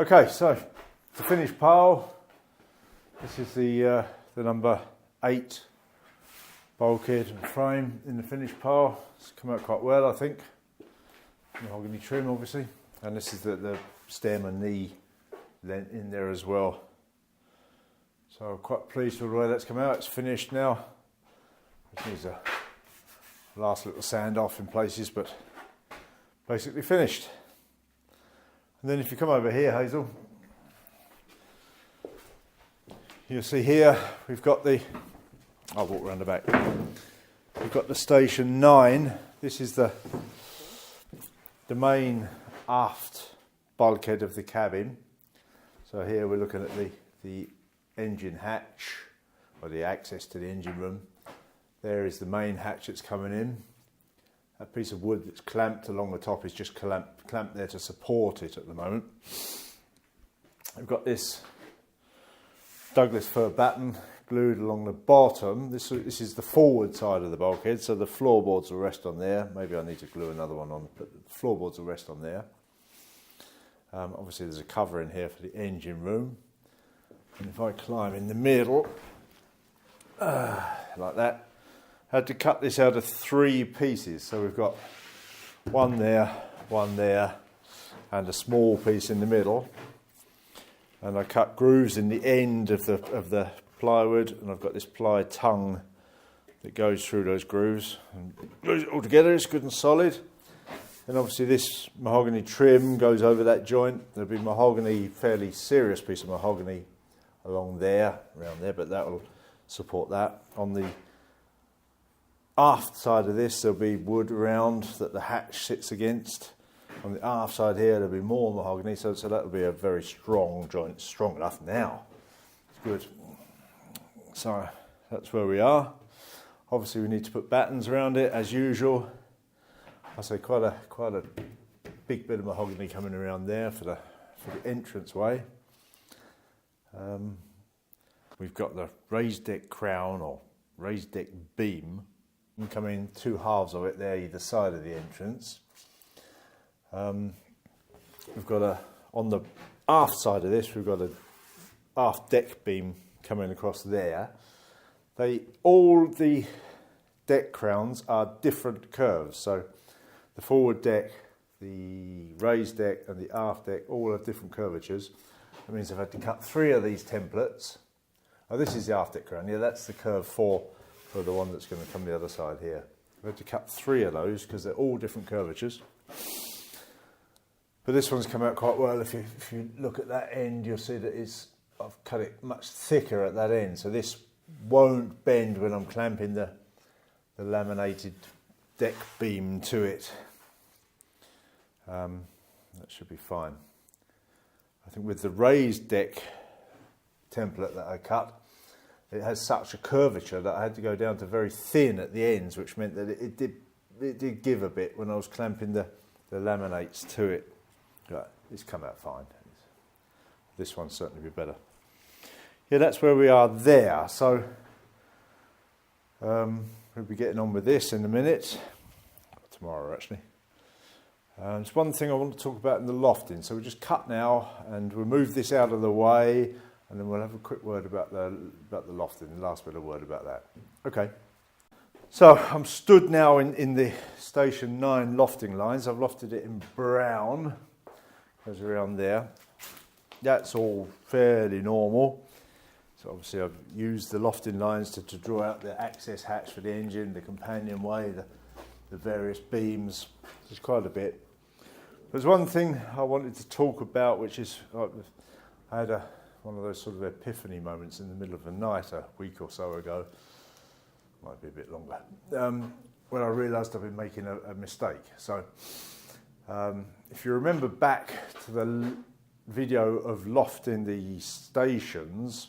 Okay, so the finished pile. This is the number 8 bulkhead and frame in the finished pile. It's come out quite well, I think. Mahogany trim, obviously, and this is the stem and knee lent in there as well. So I'm quite pleased with the way that's come out. It's finished now. It needs a last little sand off in places, but basically finished. And then if you come over here, Hazel, you'll see here we've got I'll walk around the back. We've got the station 9. This is the main aft bulkhead of the cabin. So here we're looking at the engine hatch, or the access to the engine room. There is the main hatch that's coming in. That piece of wood that's clamped along the top is just clamped there to support it at the moment. We've got this Douglas fir batten glued along the bottom. This is the forward side of the bulkhead, so the floorboards will rest on there. Maybe I need to glue another one on, but the floorboards will rest on there. Obviously there's a cover in here for the engine room. And if I climb in the middle, like that, I had to cut this out of 3 pieces. So we've got one there, and a small piece in the middle. And I cut grooves in the end of the plywood, and I've got this ply tongue that goes through those grooves and glues it all together. It's good and solid. And obviously this mahogany trim goes over that joint. There'll be mahogany, fairly serious piece of mahogany along there, around there, but that will support that. On the aft side of this, there'll be wood around that the hatch sits against. On the aft side here, there'll be more mahogany, so that'll be a very strong joint, strong enough now. It's good. So that's where we are. Obviously we need to put battens around it as usual. I say quite a big bit of mahogany coming around there for the entrance way. We've got the raised deck crown or raised deck beam coming 2 halves of it there either side of the entrance. We've got on the aft side of this, we've got a aft deck beam coming across there. All the deck crowns are different curves. So the forward deck, the raised deck and the aft deck all have different curvatures. That means I've had to cut 3 of these templates. Oh, this is the aft deck crown. Yeah, that's the curve 4 for the one that's going to come the other side here. I've had to cut 3 of those because they're all different curvatures. But this one's come out quite well. If you look at that end, you'll see that I've cut it much thicker at that end. So this won't bend when I'm clamping the laminated deck beam to it. That should be fine. I think with the raised deck template that I cut, it has such a curvature that I had to go down to very thin at the ends, which meant that it did give a bit when I was clamping the laminates to it. Right, it's come out fine. This one's certainly be better. Yeah, that's where we are there. So we'll be getting on with this in a minute. Tomorrow, actually. There's one thing I want to talk about in the lofting. So we just cut now, and we'll move this out of the way, and then we'll have a quick word about the lofting. The last bit of word about that. Okay. So I'm stood now in the station 9 lofting lines. I've lofted it in brown. Goes around there. That's all fairly normal. So obviously I've used the lofting lines to draw out the access hatch for the engine, the companionway, the various beams. There's quite a bit. There's one thing I wanted to talk about, which is I had one of those sort of epiphany moments in the middle of the night a week or so ago. Might be a bit longer. When I realised I've been making a mistake. So if you remember back to the video of lofting the stations,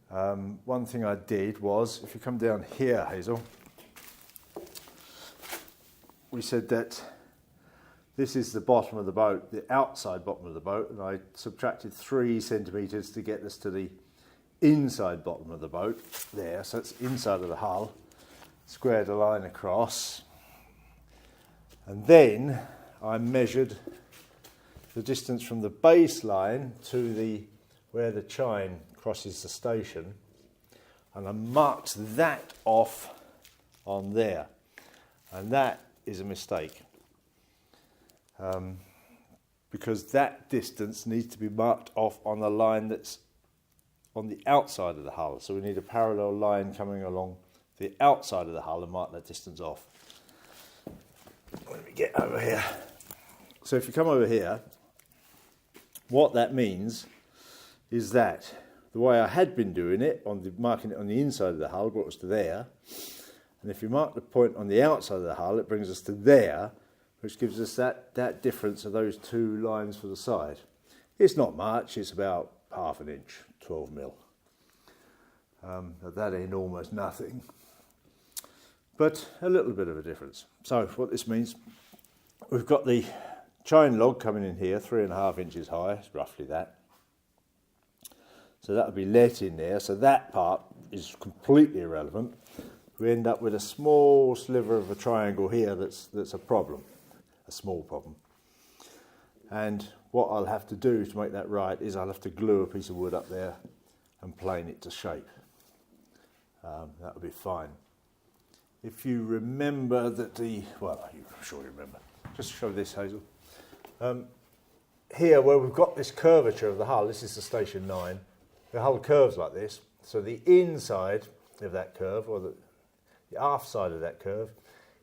one thing I did was, if you come down here, Hazel, we said that this is the bottom of the boat, the outside bottom of the boat, and I subtracted 3 centimetres to get us to the inside bottom of the boat there, so it's inside of the hull, squared a line across, and then I measured the distance from the baseline to where the chine crosses the station, and I marked that off on there, and that is a mistake, because that distance needs to be marked off on a line that's on the outside of the hull. So we need a parallel line coming along the outside of the hull and mark that distance off. Let me get over here. So if you come over here, what that means is that the way I had been doing it, marking it on the inside of the hull, brought us to there. And if you mark the point on the outside of the hull, it brings us to there, which gives us that difference of those two lines for the side. It's not much, it's about ½ an inch, 12 mil. But that ain't almost nothing. But a little bit of a difference. So what this means, we've got the chine log coming in here, 3½ inches high, it's roughly that. So that'll be let in there, so that part is completely irrelevant. We end up with a small sliver of a triangle here that's a problem, a small problem. And what I'll have to do to make that right is I'll have to glue a piece of wood up there and plane it to shape. That'll be fine. If you remember that well, you surely remember. Just show this, Hazel. Here, where we've got this curvature of the hull, this is the station 9, the hull curves like this. So the inside of that curve, or the aft side of that curve,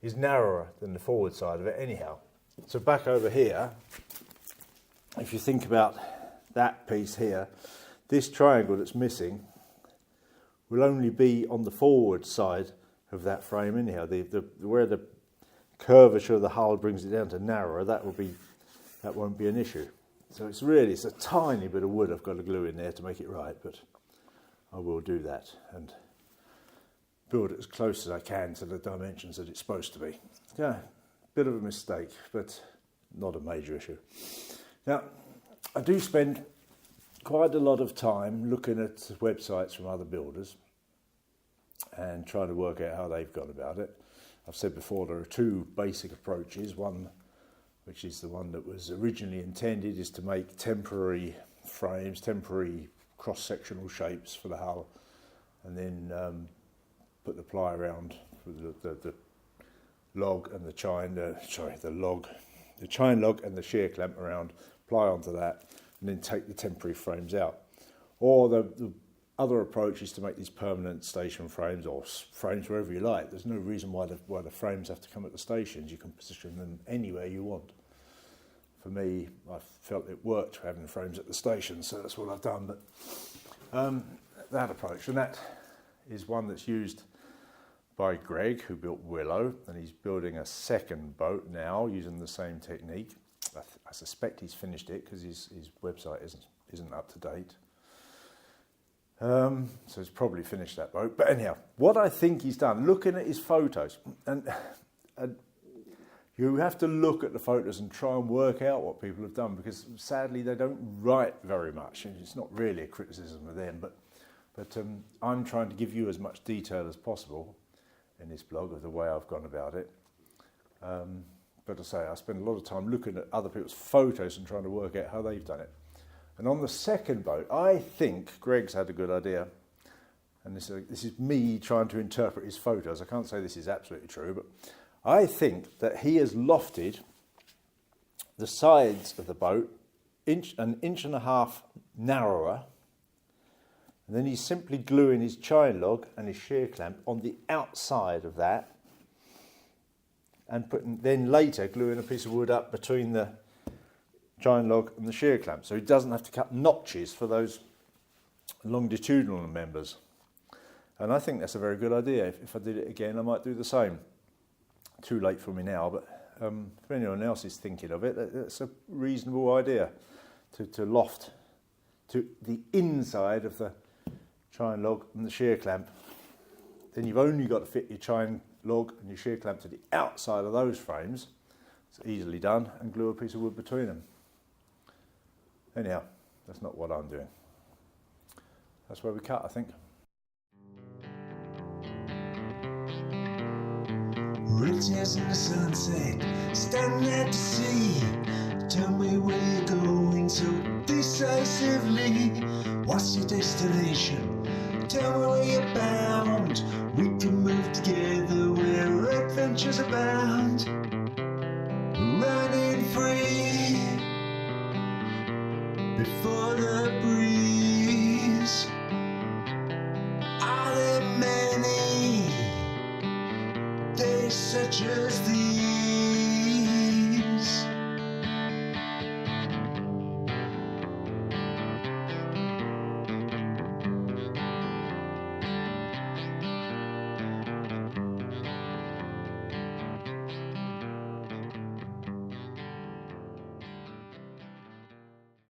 is narrower than the forward side of it anyhow. So back over here, if you think about that piece here, this triangle that's missing will only be on the forward side of that frame anyhow. Where the curvature of the hull brings it down to narrower, that won't be an issue. So it's a tiny bit of wood I've got to glue in there to make it right, but I will do that and build it as close as I can to the dimensions that it's supposed to be. Yeah, bit of a mistake, but not a major issue. Now, I do spend quite a lot of time looking at websites from other builders and trying to work out how they've gone about it. I've said before there are two basic approaches. One, which is the one that was originally intended, is to make temporary frames, temporary cross-sectional shapes for the hull, and then put the ply around the log and the chine, the chine log and the shear clamp around, ply onto that, and then take the temporary frames out. Or the other approach is to make these permanent station frames, or frames wherever you like. There's no reason why the frames have to come at the stations. You can position them anywhere you want. For me, I felt it worked having the frames at the station, so that's what I've done. But that approach, and that is one that's used by Greg, who built Willow, and he's building a second boat now using the same technique. I suspect he's finished it because his website isn't up to date. So he's probably finished that boat. But anyhow, what I think he's done, looking at his photos, and you have to look at the photos and try and work out what people have done, because sadly they don't write very much, and it's not really a criticism of them, but I'm trying to give you as much detail as possible in this blog of the way I've gone about it. But I say, I spend a lot of time looking at other people's photos and trying to work out how they've done it. And on the second boat, I think Greg's had a good idea. And this is me trying to interpret his photos. I can't say this is absolutely true, but I think that he has lofted the sides of the boat an inch and a half narrower, and then he's simply gluing his chine log and his shear clamp on the outside of that, and then later gluing a piece of wood up between the chine log and the shear clamp, so he doesn't have to cut notches for those longitudinal members. And I think that's a very good idea. If I did it again, I might do the same. Too late for me now, but if anyone else is thinking of it, that's a reasonable idea, to loft to the inside of the chine log and the shear clamp. Then you've only got to fit your chine log and your shear clamp to the outside of those frames. It's easily done, and glue a piece of wood between them. Anyhow, that's not what I'm doing. That's where we cut, I think. Riches in the sunset, standing at the sea, Tell me where you're going so decisively. What's your destination? Tell me where you're bound. We can move together where adventures abound. Running free before the breeze. Are there many days such as these?